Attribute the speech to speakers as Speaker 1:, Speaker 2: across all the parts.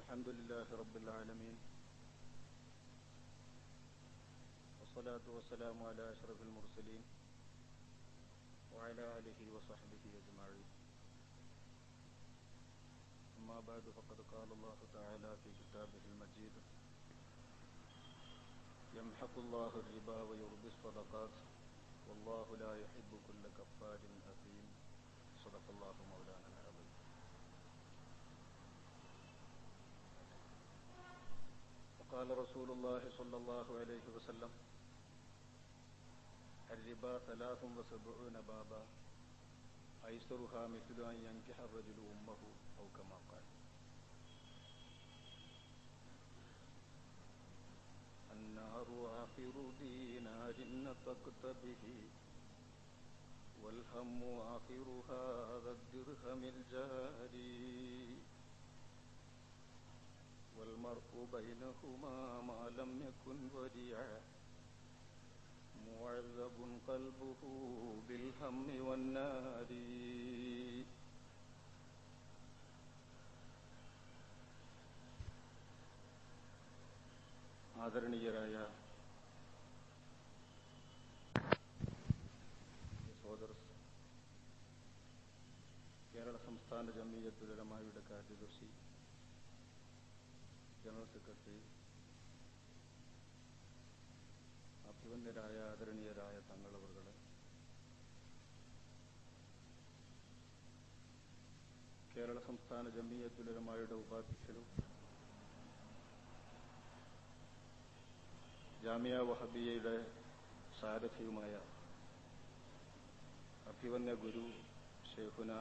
Speaker 1: الحمد لله رب العالمين والصلاة والسلام على أشرف المرسلين وعلى آله وصحبه أجمعين. أما بعد فقد قال الله تعالى في كتابه المجيد: يمحق الله الربا ويربي الصدقات والله لا يحب كل كفار أثيم. صدق الله مولانا العظيم. وقال رسول الله صلى الله عليه وسلم: الربا 73 بابا أيسرها مثل أن ينكح الرجل أمه أو كما قال. النار آخر دينار نطقت به والهم آخر هذا الدرهم الجاري والمرء بينهما ما لم يكن وديعا معذب قلبه بالهم والنار. ആദരണീയരായ സഹോദര, കേരള സംസ്ഥാന ജംഇയ്യത്തുൽ ഉലമായുടെ കാര്യദർശി, ജനറൽ സെക്രട്ടറി, അഭിവന്ദ്യരായ ആദരണീയരായ തങ്ങളവറുകളെ, കേരള സംസ്ഥാന ജംഇയ്യത്തുൽ ഉലമായുടെ ഉപാധ്യക്ഷനും ജാമിയ വഹബിയയുടെ സാരഥിയുമായ അഭിവന്യ ഗുരു ഷെയ്ഖുന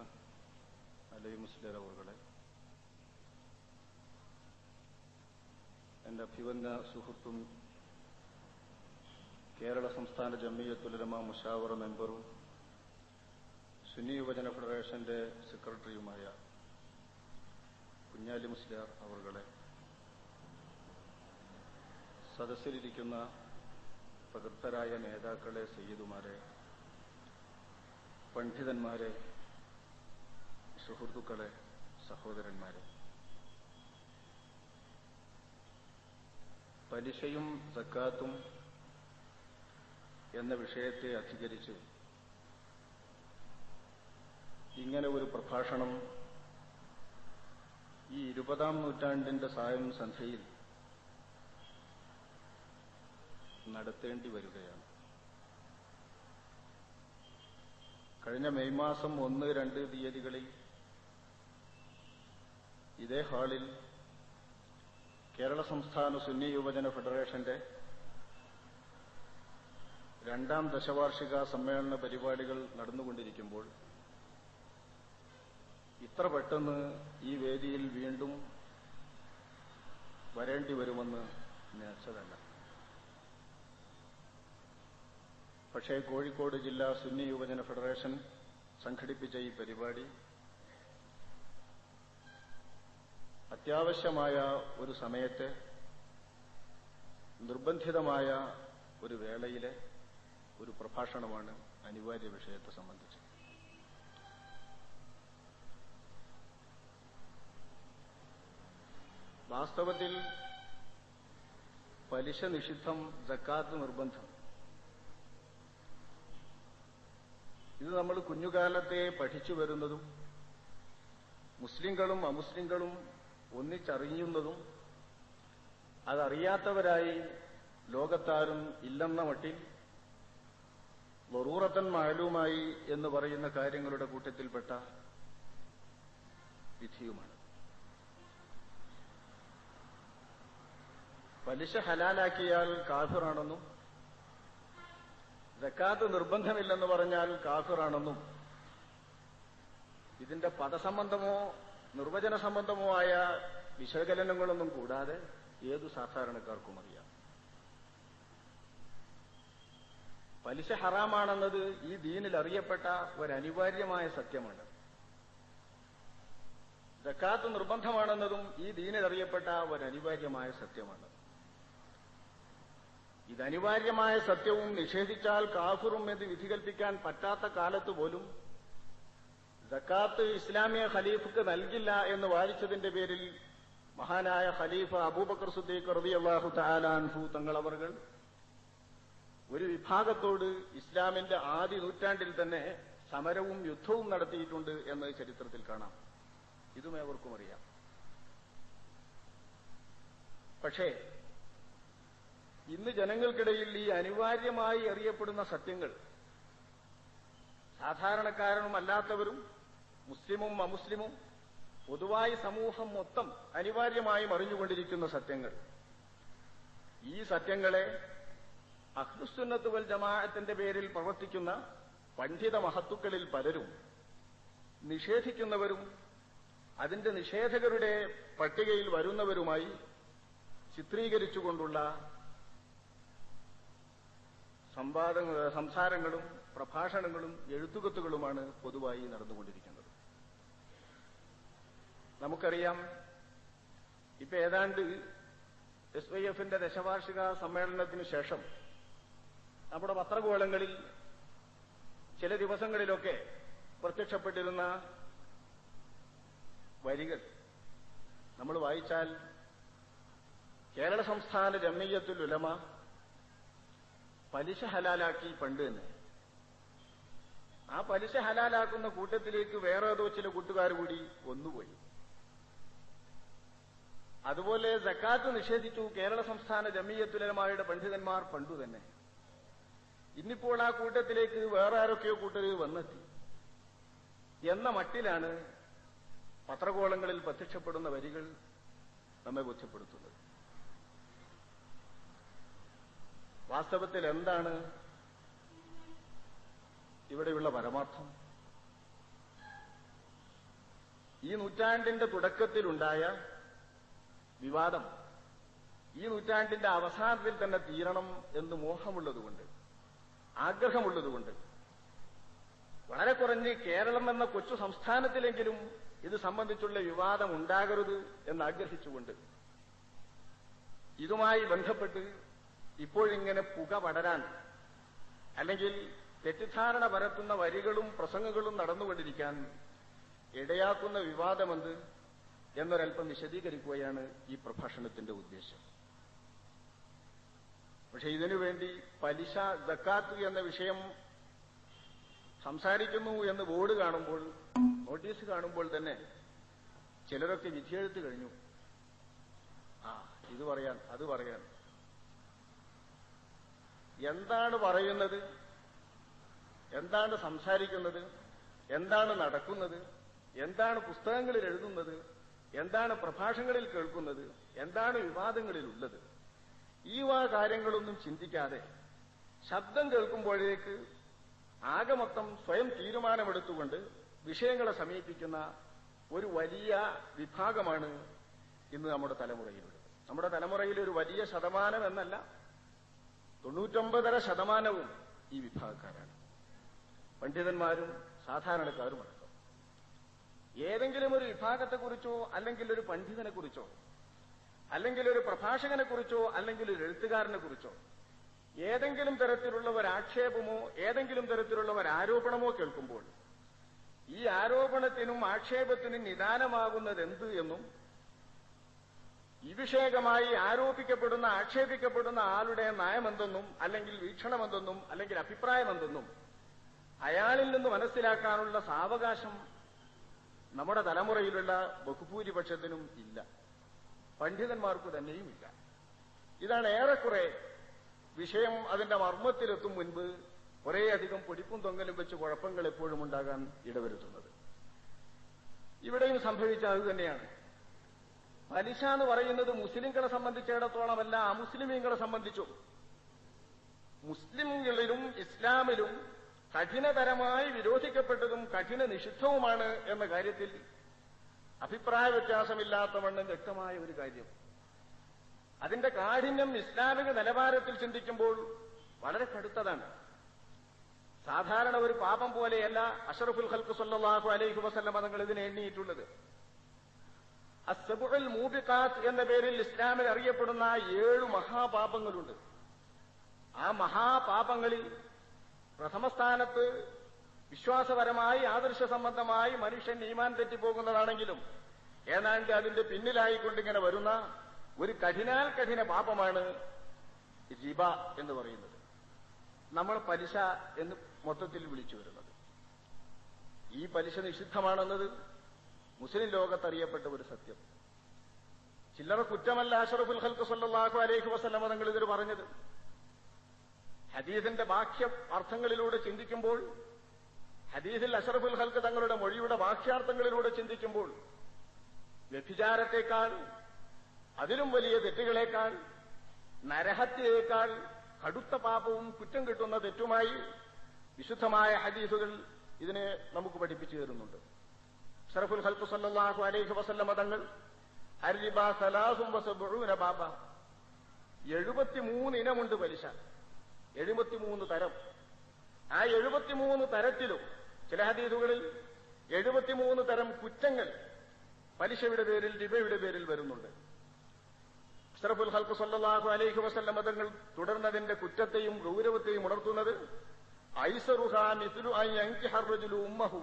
Speaker 1: അലി മുസ്ലിയാർ അവറുകളെ, എൻ്റെ അഭിവന്യ സുഹൃത്തും കേരള സംസ്ഥാന ജംഇയ്യത്തുൽ ഉലമ മുശാവറ മെമ്പറും സുന്നി യുവജന ഫെഡറേഷന്റെ സെക്രട്ടറിയുമായ കുഞ്ഞാലി മുസ്ലിയാർ അവറുകളെ, സദസ്സിലിരിക്കുന്ന പ്രഗത്ഭരായ നേതാക്കളെ, സയ്യിദുമാരെ, പണ്ഡിതന്മാരെ, സുഹൃത്തുക്കളെ, സഹോദരന്മാരെ, പലിശയും സക്കാത്തും എന്ന വിഷയത്തെ അധികരിച്ച് ഇങ്ങനെ ഒരു പ്രഭാഷണം ഈ 20-ാം നൂറ്റാണ്ടിന്റെ സായം സന്ധ്യയിൽ നടത്തേണ്ടി വരികയാണ്. കഴിഞ്ഞ മെയ് മാസം 1, 2 തീയതികളിൽ ഇതേ ഹാളിൽ കേരള സംസ്ഥാന സുന്നി യുവജന ഫെഡറേഷന്റെ 2ാം ദശവാർഷിക സമ്മേളന പരിപാടികൾ നടന്നുകൊണ്ടിരിക്കുമ്പോൾ ഇത്ര പെട്ടെന്ന് ഈ വേദിയിൽ വീണ്ടും വരേണ്ടി വരുമെന്ന് നിശ്ചിതമല്ല. പക്ഷേ കോഴിക്കോട് ജില്ലാ സുന്നി യുവജന ഫെഡറേഷൻ സംഘടിപ്പിച്ച ഈ പരിപാടി അത്യാവശ്യമായ ഒരു സമയത്തെ, നിർബന്ധിതമായ ഒരു വേളയിലെ ഒരു പ്രഭാഷണമാണ് അനിവാര്യ വിഷയത്തെ സംബന്ധിച്ച്. വാസ്തവത്തിൽ പലിശ നിഷിദ്ധം, സക്കാത്ത് നിർബന്ധം, ഇത് നമ്മൾ കുഞ്ഞുകാലത്തെ പഠിച്ചു വരുന്നതും മുസ്ലിങ്ങളും അമുസ്ലിങ്ങളും ഒന്നിച്ചറിയുന്നതും അതറിയാത്തവരായി ലോകത്താരും ഇല്ലെന്ന മട്ടിൽ വറൂറത്തൻ മാലൂമായി എന്ന് പറയുന്ന കാര്യങ്ങളുടെ കൂട്ടത്തിൽപ്പെട്ട വിധിയുമാണ്. പലിശ ഹലാലാക്കിയാൽ കാഫിറാണെന്നും സക്കാത്ത് നിർബന്ധമില്ലെന്ന് പറഞ്ഞാൽ കാഫിറാണെന്നും ഇതിന്റെ പദസംബന്ധമോ നിർവചന സംബന്ധമോ ആയ വിശകലനങ്ങളൊന്നും കൂടാതെ ഏതു സാധാരണക്കാർക്കും അറിയാം. പലിശ ഹറാമാണെന്നത് ഈ ദീനിൽ അറിയപ്പെട്ട ഒരനിവാര്യമായ സത്യമാണ്. സക്കാത്ത് നിർബന്ധമാണെന്നതും ഈ ദീനിൽ അറിയപ്പെട്ട ഒരനിവാര്യമായ സത്യമാണ്. ഇതനിവാര്യമായ സത്യവും നിഷേധിച്ചാൽ കാഫിറും എന്ന് വിധി കൽപ്പിക്കാൻ പറ്റാത്ത കാലത്ത് പോലും സക്കാത്ത് ഇസ്ലാമിക ഖലീഫക്ക് നൽകില്ല എന്ന് വാദിച്ചതിന്റെ പേരിൽ മഹാനായ ഖലീഫ അബൂബക്കർ സിദ്ദീഖ് റളിയല്ലാഹു തആല അൻഹു തങ്ങളവർകൾ ഒരു വിഭാഗത്തോട് ഇസ്ലാമിന്റെ ആദ്യ നൂറ്റാണ്ടിൽ തന്നെ സമരവും യുദ്ധവും നടത്തിയിട്ടുണ്ട് എന്ന് ചരിത്രത്തിൽ കാണാം. ഇതും ഏവർക്കും അറിയാം. പക്ഷേ ഇന്ന് ജനങ്ങൾക്കിടയിൽ ഈ അനിവാര്യമായി അറിയപ്പെടുന്ന സത്യങ്ങൾ സാധാരണക്കാരനും അല്ലാത്തവരും മുസ്ലിമും അമുസ്ലിമും പൊതുവായി സമൂഹം മൊത്തം അനിവാര്യമായും അറിഞ്ഞുകൊണ്ടിരിക്കുന്ന സത്യങ്ങൾ, ഈ സത്യങ്ങളെ അഹ്ലുസുന്നത്ത് വൽ ജമാഅത്തിന്റെ പേരിൽ പ്രവർത്തിക്കുന്ന പണ്ഡിത മഹത്തുക്കളിൽ പലരും നിഷേധിക്കുന്നവരും അതിന്റെ നിഷേധകരുടെ പട്ടികയിൽ വരുന്നവരുമായി ചിത്രീകരിച്ചുകൊണ്ടുള്ള സംസാരങ്ങളും പ്രഭാഷണങ്ങളും എഴുത്തുകത്തുകളുമാണ് പൊതുവായി നടന്നുകൊണ്ടിരിക്കുന്നത്. നമുക്കറിയാം, ഇപ്പൊ ഏതാണ്ട് SYF-ന്റെ ദശവാർഷിക സമ്മേളനത്തിന് ശേഷം നമ്മുടെ പത്രഗോളങ്ങളിൽ ചില ദിവസങ്ങളിലൊക്കെ പ്രത്യക്ഷപ്പെട്ടിരുന്ന വരികൾ നമ്മൾ വായിച്ചാൽ, കേരള സംസ്ഥാന ജംഇയ്യത്തുൽ ഉലമ പലിശ ഹലാലാക്കി പണ്ട് തന്നെ. ആ പലിശ ഹലാലാക്കുന്ന കൂട്ടത്തിലേക്ക് വേറെ ഏതോ ചില കൂട്ടുകാർ കൂടി ഒന്നുപോയി. അതുപോലെ സക്കാത്ത് നിഷേധിച്ചു കേരള സംസ്ഥാന ജംഇയ്യത്തുൽ ഉലമയുടെ പണ്ഡിതന്മാർ പണ്ടു തന്നെ. ഇന്നിപ്പോൾ ആ കൂട്ടത്തിലേക്ക് വേറെ ആരൊക്കെയോ കൂട്ടർ വന്നെത്തി എന്ന മട്ടിലാണ് പത്രകോളങ്ങളിൽ പ്രത്യക്ഷപ്പെടുന്ന വരികൾ നമ്മെ ബോധ്യപ്പെടുത്തുന്നത്. വാസ്തവത്തിൽ എന്താണ് ഇവിടെയുള്ള പരമാർത്ഥം? ഈ നൂറ്റാണ്ടിന്റെ തുടക്കത്തിലുണ്ടായ വിവാദം ഈ നൂറ്റാണ്ടിന്റെ അവസാനത്തിൽ തന്നെ തീരണം എന്ന് മോഹമുള്ളതുകൊണ്ട്, ആഗ്രഹമുള്ളതുകൊണ്ട്, വളരെ കുറഞ്ഞ് കേരളം എന്ന കൊച്ചു സംസ്ഥാനത്തിലെങ്കിലും ഇത് സംബന്ധിച്ചുള്ള വിവാദം ഉണ്ടാകരുത് എന്നാഗ്രഹിച്ചുകൊണ്ട് ഇതുമായി ബന്ധപ്പെട്ട് ഇപ്പോഴിങ്ങനെ പുക പടരാൻ അല്ലെങ്കിൽ തെറ്റിദ്ധാരണ പരത്തുന്ന വരികളും പ്രസംഗങ്ങളും നടന്നുകൊണ്ടിരിക്കാൻ ഇടയാക്കുന്ന വിവാദമെന്ത് എന്നൊരൽപ്പം വിശദീകരിക്കുകയാണ് ഈ പ്രഭാഷണത്തിന്റെ ഉദ്ദേശം. പക്ഷെ ഇതിനുവേണ്ടി പലിശ, സക്കാത്ത് എന്ന വിഷയം സംസാരിക്കുന്നു എന്ന് ബോർഡ് കാണുമ്പോൾ, നോട്ടീസ് കാണുമ്പോൾ തന്നെ ചിലരൊക്കെ വിധിയെഴുത്ത് കഴിഞ്ഞു. ഇത് പറയാൻ, അത് പറയാൻ. എന്താണ് പറയുന്നത്, എന്താണ് സംസാരിക്കുന്നത്, എന്താണ് നടക്കുന്നത്, എന്താണ് പുസ്തകങ്ങളിൽ എഴുതുന്നത്, എന്താണ് പ്രഭാഷണങ്ങളിൽ കേൾക്കുന്നത്, എന്താണ് വിവാദങ്ങളിലുള്ളത്, ഈ കാര്യങ്ങളൊന്നും ചിന്തിക്കാതെ ശബ്ദം കേൾക്കുമ്പോഴേക്ക് ആകെ മൊത്തം സ്വയം തീരുമാനമെടുത്തുകൊണ്ട് വിഷയങ്ങളെ സമീപിക്കുന്ന ഒരു വലിയ വിഭാഗമാണ് ഇന്ന് നമ്മുടെ തലമുറയിലുള്ളത്. നമ്മുടെ തലമുറയിൽ ഒരു വലിയ ശതമാനം എന്നല്ല, 99% ഈ വിഭാഗക്കാരാണ്. പണ്ഡിതന്മാരും സാധാരണക്കാരും അടക്കം. ഏതെങ്കിലും ഒരു വിഭാഗത്തെക്കുറിച്ചോ അല്ലെങ്കിൽ ഒരു പണ്ഡിതനെ കുറിച്ചോ അല്ലെങ്കിൽ ഒരു പ്രഭാഷകനെ കുറിച്ചോ അല്ലെങ്കിൽ ഒരു എഴുത്തുകാരനെ കുറിച്ചോ ഏതെങ്കിലും തരത്തിലുള്ള ഒരു ആക്ഷേപമോ ഏതെങ്കിലും തരത്തിലുള്ള ഒരു ആരോപണമോ കേൾക്കുമ്പോൾ ഈ ആരോപണത്തിനും ആക്ഷേപത്തിനും നിദാനമാകുന്നത് എന്ത് എന്നും ഈ വിഷയകമായി ആരോപിക്കപ്പെടുന്ന ആക്ഷേപിക്കപ്പെടുന്ന ആളുടെ നയമെന്തെന്നും അല്ലെങ്കിൽ വീക്ഷണമെന്തെന്നും അല്ലെങ്കിൽ അഭിപ്രായമെന്തെന്നും അയാളിൽ നിന്ന് മനസ്സിലാക്കാനുള്ള സാവകാശം നമ്മുടെ തലമുറയിലുള്ള ബഹുഭൂരിപക്ഷത്തിനും ഇല്ല, പണ്ഡിതന്മാർക്ക് തന്നെയുമില്ല. ഇതാണ് ഏറെക്കുറെ വിഷയം അതിന്റെ മർമ്മത്തിലെത്തും മുൻപ് കുറേയധികം പൊടിപ്പും തൊങ്ങലും വെച്ച് കുഴപ്പങ്ങൾ എപ്പോഴും ഉണ്ടാകാൻ ഇടവരുത്തുന്നത്. ഇവിടെയും സംഭവിച്ച അത് തന്നെയാണ്. പലിശ എന്ന് പറയുന്നത് മുസ്ലിങ്ങളെ സംബന്ധിച്ചിടത്തോളമല്ല, അമുസ്ലിമീങ്ങളെ സംബന്ധിച്ചും മുസ്ലിങ്ങളിലും ഇസ്ലാമിലും കഠിനതരമായി വിരോധിക്കപ്പെട്ടതും കഠിന നിഷിദ്ധവുമാണ് എന്ന കാര്യത്തിൽ അഭിപ്രായ വ്യത്യാസമില്ലാത്തവണ്ണം വ്യക്തമായ ഒരു കാര്യം. അതിന്റെ കാഠിന്യം ഇസ്ലാമിക നിലവാരത്തിൽ ചിന്തിക്കുമ്പോൾ വളരെ കടുത്തതാണ്. സാധാരണ ഒരു പാപം പോലെയല്ല അഷ്റഫുൽ ഖൽഖ് സ്വല്ലല്ലാഹു അലൈഹി വസല്ലം തങ്ങൾ ഇതിനെ എണ്ണിയിട്ടുള്ളത്. അസ്സബുൽ മൂബിഖാത്ത് എന്ന പേരിൽ ഇസ്ലാമിൽ അറിയപ്പെടുന്ന 7 മഹാപാപങ്ങളുണ്ട്. ആ മഹാപാപങ്ങളിൽ പ്രഥമസ്ഥാനത്ത് വിശ്വാസപരമായി ആദർശ സംബന്ധമായി മനുഷ്യൻ ഈമാൻ തെറ്റിപ്പോകുന്നതാണെങ്കിലും ഏതാണ്ട് അതിന്റെ പിന്നിലായിക്കൊണ്ടിങ്ങനെ വരുന്ന ഒരു കഠിന പാപമാണ് റിബ എന്ന് പറയുന്നത്. നമ്മൾ പലിശ എന്ന് മൊത്തത്തിൽ വിളിച്ചു വരുന്നത്. ഈ പലിശ നിഷിദ്ധമാണെന്നത് മുസ്ലിം ലോകത്തറിയപ്പെട്ട ഒരു സത്യം. ചില്ലറ കുറ്റമല്ല അഷ്റഫുൽ ഖൽഖ് സ്വല്ലല്ലാഹു അലൈഹി വസല്ലം തങ്ങൾ ഇതിൽ പറഞ്ഞത്. ഹദീസിന്റെ ബാഹ്യ അർത്ഥങ്ങളിലൂടെ ചിന്തിക്കുമ്പോൾ, ഹദീസിൽ അഷ്റഫുൽ ഖൽഖ് തങ്ങളുടെ മൊഴിയുടെ ബാഹ്യാർത്ഥങ്ങളിലൂടെ ചിന്തിക്കുമ്പോൾ, വ്യഭിചാരത്തെക്കാൾ, അതിലും വലിയ തെറ്റുകളേക്കാൾ, നരഹത്യയേക്കാൾ കടുത്ത പാപവും കുറ്റം കിട്ടുന്ന തെറ്റുമായി വിശുദ്ധമായ ഹദീസുകൾ ഇതിനെ നമുക്ക് പഠിപ്പിച്ചു തരുന്നുണ്ട്. അഷ്റഫുൽ ഖൽഖ് സ്വല്ലല്ലാഹു അലൈഹി വസല്ലം തങ്ങൾ അർരിബ സലാസും വസബഊന ബാബ, 73 ഇനമുണ്ട് പലിശ, 73 തരം. ആ 73 തരത്തിലും ചില ഹദീസുകളിൽ 73 തരം കുറ്റങ്ങൾ പലിശയുടെ പേരിൽ, റിബയുടെ പേരിൽ വരുന്നുണ്ട്. അഷ്റഫുൽ ഖൽഖ് സ്വല്ലല്ലാഹു അലൈഹി വസല്ലം തങ്ങൾ തുടർന്നതിന്റെ കുറ്റത്തെയും ഗൗരവത്തെയും ഉണർത്തുന്നത് ഐസറുഹാ മിസ്ലു അൻ യൻകിഹ റജുലു ഉമ്മഹു,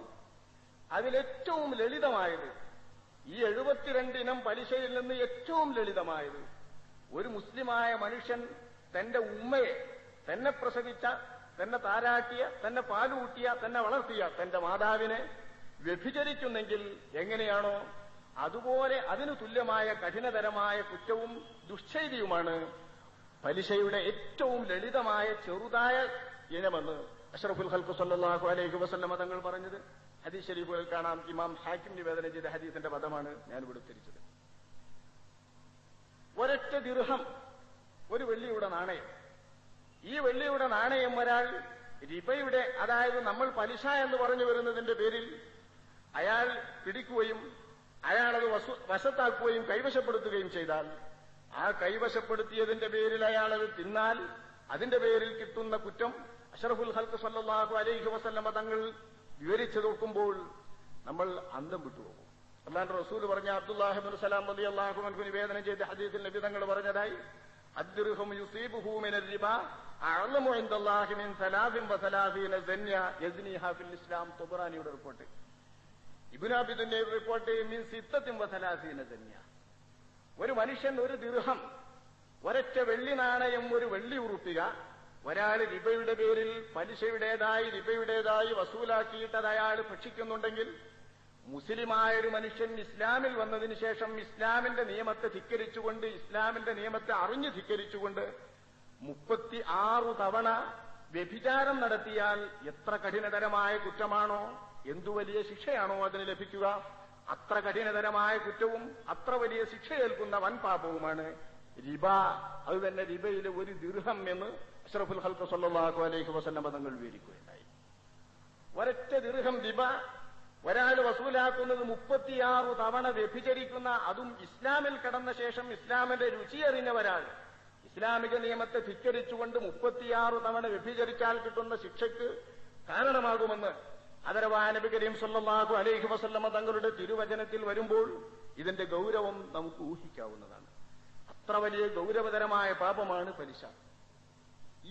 Speaker 1: അതിലേറ്റവും ലളിതമായത്, ഈ 72 ഇനം പലിശയിൽ നിന്ന് ഏറ്റവും ലളിതമായത്, ഒരു മുസ്ലിമായ മനുഷ്യൻ തന്റെ ഉമ്മയെ, തന്നെ പ്രസവിച്ച, തന്നെ താരാട്ടിയ, തന്നെ പാലൂട്ടിയ, തന്നെ വളർത്തിയ തന്റെ മാതാവിനെ വ്യഭിചരിക്കുന്നെങ്കിൽ എങ്ങനെയാണോ അതുപോലെ അതിനു തുല്യമായ കഠിനതരമായ കുറ്റവും ദുഷ്ചെയ്തിയുമാണ് പലിശയുടെ ഏറ്റവും ലളിതമായ ചെറുതായ ഇനമെന്ന് അഷ്റഫുൽ ഖൽഖ് സ്വല്ലല്ലാഹു അലൈഹി വസല്ലം തങ്ങൾ പറഞ്ഞത് ഹദീസ് ശരീഫുകളിൽ കാണാം. ഇമാം ഹാക്കിം നിവേദനം ചെയ്ത ഹദീസിന്റെ പദമാണ് ഞാനിവിടെ ഉദ്ധരിച്ചത്. ഒരൊറ്റ ദിർഹം, ഒരു വെള്ളിയുടെ നാണയം. ഈ വെള്ളിയുടെ നാണയം ഒരാൾ റിബയുടെ, അതായത് നമ്മൾ പലിശ എന്ന് പറഞ്ഞു വരുന്നതിന്റെ പേരിൽ അയാൾ പിടിക്കുകയും അയാളത് വശത്താക്കുകയും കൈവശപ്പെടുത്തുകയും ചെയ്താൽ, ആ കൈവശപ്പെടുത്തിയതിന്റെ പേരിൽ അയാളത് തിന്നാൽ അതിന്റെ പേരിൽ കിട്ടുന്ന കുറ്റം അഷ്റഫുൽ ഖൽഖ് സ്വല്ലല്ലാഹു അലൈഹി വസല്ലം തങ്ങൾ വിവരിച്ചു നോക്കുമ്പോൾ നമ്മൾ അന്തം വിട്ടുപോകും. അല്ലാഹുവിന്റെ റസൂൽ പറഞ്ഞ അബ്ദുല്ലാഹി ഇബ്നു സലാം റളിയല്ലാഹു അൻഹു നിവേദനം ചെയ്ത ഹദീസിൽ നബി തങ്ങൾ പറഞ്ഞതായി, അദ്ദിർഹം യുസീബുഹു മിനർ റിബ അഅലമു ഇൻദല്ലാഹി മിൻ 33 സന്യ യസ്നിഹാ ഫിൽ ഇസ്ലാം. തുബറാനിയുടെ റിപ്പോർട്ട്. ഇബ്നു അബി ദുനിയ റിപ്പോർട്ട് മിൻ 36 സന്യ. ഒരു മനുഷ്യൻ ഒരു ദിർഹം, ഒരൊറ്റ വെള്ളി നാണയം, ഒരു വെള്ളി ഉറുപ്പിക ഒരാൾ റിബയുടെ പേരിൽ പലിശയുടേതായി, റിബയുടേതായി വസൂലാക്കിയിട്ടത് അയാൾ ഭക്ഷിക്കുന്നുണ്ടെങ്കിൽ, മുസ്ലിമായൊരു മനുഷ്യൻ ഇസ്ലാമിൽ വന്നതിന് ശേഷം ഇസ്ലാമിന്റെ നിയമത്തെ ധിക്കരിച്ചുകൊണ്ട്, ഇസ്ലാമിന്റെ നിയമത്തെ അറിഞ്ഞു ധിക്കരിച്ചുകൊണ്ട് 36 തവണ വ്യഭിചാരം നടത്തിയാൽ എത്ര കഠിനതരമായ കുറ്റമാണോ, എന്തു വലിയ ശിക്ഷയാണോ അതിന് ലഭിക്കുക, അത്ര കഠിനതരമായ കുറ്റവും അത്ര വലിയ ശിക്ഷയേൽക്കുന്ന വൻ പാപവുമാണ് റിബ. അത് തന്നെ റിബയിലെ ഒരു ദിർഹം എന്ന് അഷ്റഫുൽ ഖൽഖ് സ്വല്ലല്ലാഹു അലൈഹി വസല്ലം തങ്ങൾ വിവരിക്കുകയുണ്ടായി. ഒരൊറ്റ ദിർഹം റിബ ഒരാൾ വസൂലാക്കുന്നത് 36 തവണ വ്യഭിചരിക്കുന്ന, അതും ഇസ്ലാമിൽ കടന്ന ശേഷം ഇസ്ലാമിന്റെ രുചിയറിഞ്ഞ ഒരാൾ ഇസ്ലാമിക നിയമത്തെ ധിക്കരിച്ചുകൊണ്ട് 36 തവണ വ്യഭിചരിച്ചാൽ കിട്ടുന്ന ശിക്ഷയ്ക്ക് കാരണമാകുമെന്ന് ആദരവായ നബി കരീം സ്വല്ലല്ലാഹു അലൈഹി വസല്ലം തങ്ങളുടെ തിരുവചനത്തിൽ വരുമ്പോൾ ഇതിന്റെ ഗൗരവം നമുക്ക് ഊഹിക്കാവുന്നതാണ്. അത്ര വലിയ ഗൗരവതരമായ പാപമാണ് പലിശ.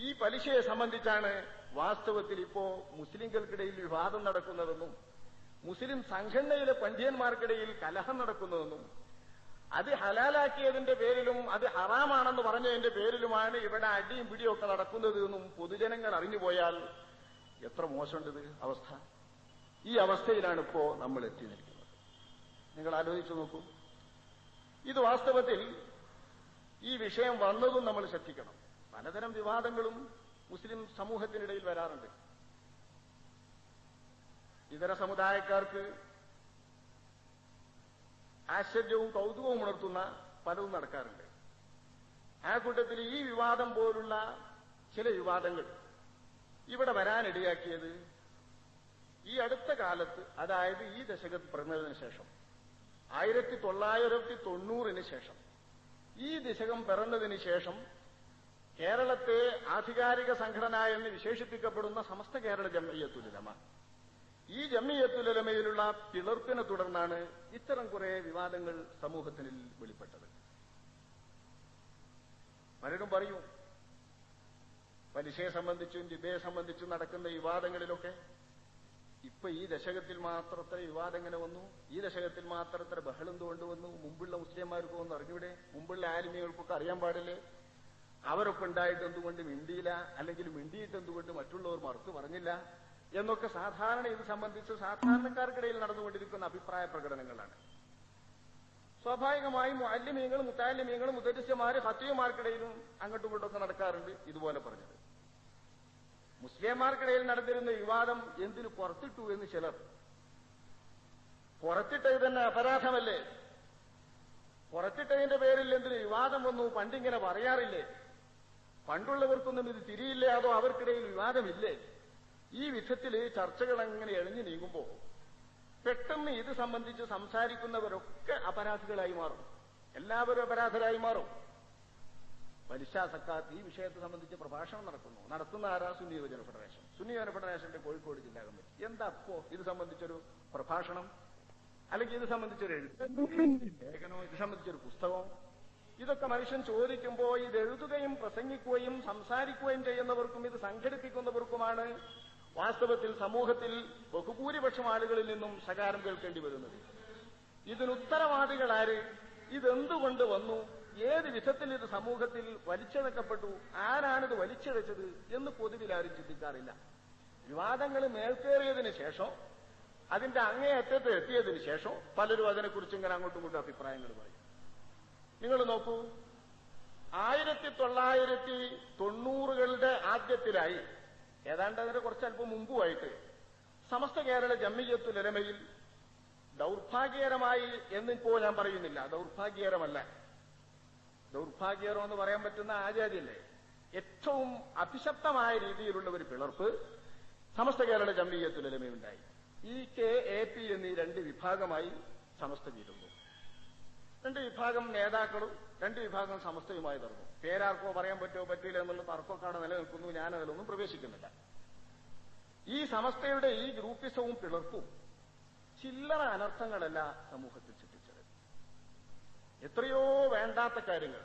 Speaker 1: ഈ പലിശയെ സംബന്ധിച്ചാണ് വാസ്തവത്തിൽ ഇപ്പോ മുസ്ലിംകൾക്കിടയിൽ വിവാദം നടക്കുന്നതെന്നും മുസ്ലിം സംഘടനയിലെ പണ്ഡിതന്മാർക്കിടയിൽ കലഹം നടക്കുന്നതെന്നും അത് ഹലാലാക്കിയതിന്റെ പേരിലും അത് ഹറാമാണെന്ന് പറഞ്ഞതിന്റെ പേരിലുമാണ് ഇവിടെ അടിയും പിടിയൊക്കെ നടക്കുന്നത് എന്നും പൊതുജനങ്ങൾ അറിഞ്ഞുപോയാൽ എത്ര മോശമുണ്ടത് അവസ്ഥ. ഈ അവസ്ഥയിലാണ് ഇപ്പോ നമ്മൾ എത്തി നിൽക്കുന്നത്. നിങ്ങൾ ആലോചിച്ചു നോക്കൂ. ഇത് വാസ്തവത്തിൽ ഈ വിഷയം വന്നതും നമ്മൾ ശ്രദ്ധിക്കണം. പലതരം വിവാദങ്ങളും മുസ്ലിം സമൂഹത്തിനിടയിൽ വരാറുണ്ട്. ഇതര സമുദായക്കാർക്ക് ആശ്ചര്യവും കൗതുകവും ഉണർത്തുന്ന പലതും നടക്കാറുണ്ട്. ആ കൂട്ടത്തിൽ ഈ വിവാദം പോലുള്ള ചില വിവാദങ്ങൾ ഇവിടെ വരാനിടയാക്കിയത് ഈ അടുത്ത കാലത്ത്, അതായത് ഈ ദശകത്തിൽ പിറന്നതിന് ശേഷം 1990 ശേഷം, ഈ ദശകം പിറന്നതിന് ശേഷം കേരളത്തെ ആധികാരിക സംഘടന എന്ന് വിശേഷിപ്പിക്കപ്പെടുന്ന സമസ്ത കേരള ജംഇയ്യത്തുൽ ഉലമ, ഈ ജംഇയ്യത്തുൽ ഉലമയിലുള്ള പിളർപ്പിനെ തുടർന്നാണ് ഇത്തരം കുറെ വിവാദങ്ങൾ സമൂഹത്തിൽ വെളിപ്പെട്ടത്. പലരും പറയും പലിശയെ സംബന്ധിച്ചും റിബയെ സംബന്ധിച്ചും നടക്കുന്ന വിവാദങ്ങളിലൊക്കെ ഇപ്പൊ ഈ ദശകത്തിൽ മാത്രത്ര വിവാദം എങ്ങനെ വന്നു? ഈ ദശകത്തിൽ മാത്രത്ര ബഹളം എന്തുകൊണ്ട് വന്നു? മുമ്പുള്ള മുസ്ലിംമാർക്ക് ഒന്ന് അറിഞ്ഞൂടെ? മുമ്പുള്ള ആലിമികൾക്കൊക്കെ അറിയാൻ പാടില്ലേ? അവരൊക്കെ ഉണ്ടായിട്ട് എന്തുകൊണ്ട് മിണ്ടിയില്ല? അല്ലെങ്കിൽ മിണ്ടിയിട്ട് എന്തുകൊണ്ട് മറ്റുള്ളവർ മറുത്തു പറഞ്ഞില്ല? എന്നൊക്കെ സാധാരണ ഇത് സംബന്ധിച്ച് സാധാരണക്കാർക്കിടയിൽ നടന്നുകൊണ്ടിരിക്കുന്ന അഭിപ്രായ പ്രകടനങ്ങളാണ്. സ്വാഭാവികമായും മുഅല്ലിമീങ്ങളും മുതഅല്ലിമീങ്ങളും മുദരിസ്യമാര് ഖത്തീബുമാർക്കിടയിലും അങ്ങോട്ടും ഇങ്ങോട്ടൊക്കെ നടക്കാറുണ്ട് ഇതുപോലെ പറഞ്ഞത്. മുസ്ലിംമാർക്കിടയിൽ നടന്നിരുന്ന വിവാദം എന്തിനു പുറത്തിട്ടു എന്ന് ചിലർ. പുറത്തിട്ടത് തന്നെ അപരാധമല്ലേ? പുറത്തിട്ടതിന്റെ പേരിൽ എന്തിനു വിവാദം വന്നു? പണ്ടിങ്ങനെ പറയാറില്ലേ? പണ്ടുള്ളവർക്കൊന്നും ഇത് തിരിയില്ലേ? അതോ അവർക്കിടയിൽ വിവാദമില്ലേ? ഈ വിധത്തിൽ ചർച്ചകൾ അങ്ങനെ എളിഞ്ഞു നീങ്ങുമ്പോൾ പെട്ടെന്ന് ഇത് സംബന്ധിച്ച് സംസാരിക്കുന്നവരൊക്കെ അപരാധികളായി മാറും. എല്ലാവരും അപരാധരായി മാറും. പലിശ, സക്കാത്ത് ഈ വിഷയത്തെ സംബന്ധിച്ച് പ്രഭാഷണം നടത്തുന്ന ആരാ? സുന്നി യുവജന ഫെഡറേഷൻ. സുന്നി യുവജന ഫെഡറേഷന്റെ കോഴിക്കോട് ജില്ലാ കമ്മിറ്റി. എന്താ അപ്പോ ഇത് സംബന്ധിച്ചൊരു പ്രഭാഷണം, അല്ലെങ്കിൽ ഇത് സംബന്ധിച്ചൊരു ലേഖനോ, ഇത് സംബന്ധിച്ചൊരു പുസ്തകമോ? ഇതൊക്കെ മനുഷ്യൻ ചോദിക്കുമ്പോൾ ഇത് എഴുതുകയും പ്രസംഗിക്കുകയും സംസാരിക്കുകയും ചെയ്യുന്നവർക്കും ഇത് സംഘടിപ്പിക്കുന്നവർക്കുമാണ് വാസ്തവത്തിൽ സമൂഹത്തിൽ ബഹുഭൂരിപക്ഷം ആളുകളിൽ നിന്നും ശകാരം കേൾക്കേണ്ടി വരുന്നത്. ഇതിനുത്തരവാദികളാര്? ഇതെന്തുകൊണ്ട് വന്നു? ഏത് വിധത്തിൽ ഇത് സമൂഹത്തിൽ വലിച്ചിഴക്കപ്പെട്ടു? ആരാണിത് വലിച്ചിഴച്ചത് എന്ന് പൊതുവിൽ ആരും ചിന്തിക്കാറില്ല. വിവാദങ്ങൾ മേൽക്കേറിയതിന് ശേഷം, അതിന്റെ അങ്ങേയറ്റത്ത് എത്തിയതിനു ശേഷം പലരും അതിനെക്കുറിച്ച് ഇങ്ങനെ അങ്ങോട്ടും ഇങ്ങോട്ടും അഭിപ്രായങ്ങൾ പറയും. നിങ്ങൾ നോക്കൂ, 1990കളുടെ ആദ്യത്തിലായി, ഏതാണ്ട് അതിന് കുറച്ചല്പം മുമ്പുമായിട്ട്, സമസ്ത കേരള ജംഇയ്യത്തുൽ ഉലമയിൽ ദൗർഭാഗ്യകരമായി എന്നിപ്പോ ഞാൻ പറയുന്നില്ല, ദൗർഭാഗ്യകരമല്ല, ദൗർഭാഗ്യകരം എന്ന് പറയാൻ പറ്റുന്ന ആചാര്യല്ലേ, ഏറ്റവും അഭിശപ്തമായ രീതിയിലുള്ള ഒരു പിളർപ്പ് സമസ്ത കേരള ജംഇയ്യത്തുൽ ഉലമയുണ്ടായി. EK, AP എന്നീ രണ്ട് വിഭാഗമായി സമസ്ത ചേരുന്നു. രണ്ട് വിഭാഗം നേതാക്കളും രണ്ട് വിഭാഗം സമസ്തയുമായി നടന്നു. പേരാർക്കോ പറയാൻ പറ്റുമോ പറ്റില്ല എന്നുള്ള തർക്കമൊക്കെ നിലനിൽക്കുന്നു. ഞാൻ അതിലൊന്നും പ്രവേശിക്കുന്നില്ല. ഈ സമസ്തയുടെ ഈ ഗ്രൂപ്പിസവും പിളർപ്പും ചില്ലറ അനർത്ഥങ്ങളല്ല സമൂഹത്തിൽ സൃഷ്ടിച്ചത്. എത്രയോ വേണ്ടാത്ത കാര്യങ്ങൾ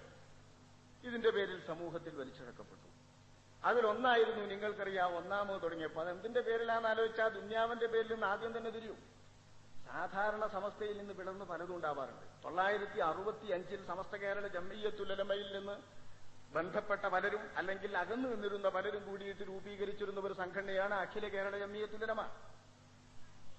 Speaker 1: ഇതിന്റെ പേരിൽ സമൂഹത്തിൽ വലിച്ചിഴക്കപ്പെട്ടു. അതിലൊന്നായിരുന്നു, നിങ്ങൾക്കറിയാം, ഒന്നാമത് തുടങ്ങിയപ്പോൾ അതെന്തിന്റെ പേരിലാണെന്ന് ആലോചിച്ചാൽ ദുന്യാവിന്റെ പേരിൽ നിന്ന് ആദ്യം തന്നെ തിരിയും. സാധാരണ സമസ്തയിൽ നിന്ന് പിളർന്ന് പലതും ഉണ്ടാവാറുണ്ട്. 1965 സമസ്ത കേരള ജംഇയ്യത്തുൽ ഉലമയിൽ നിന്ന് ബന്ധപ്പെട്ട പലരും, അല്ലെങ്കിൽ അകന്നു നിന്നിരുന്ന പലരും കൂടിയിട്ട് രൂപീകരിച്ചിരുന്ന ഒരു സംഘടനയാണ് അഖില കേരള ജംഇയ്യത്തുൽ ഉലമ.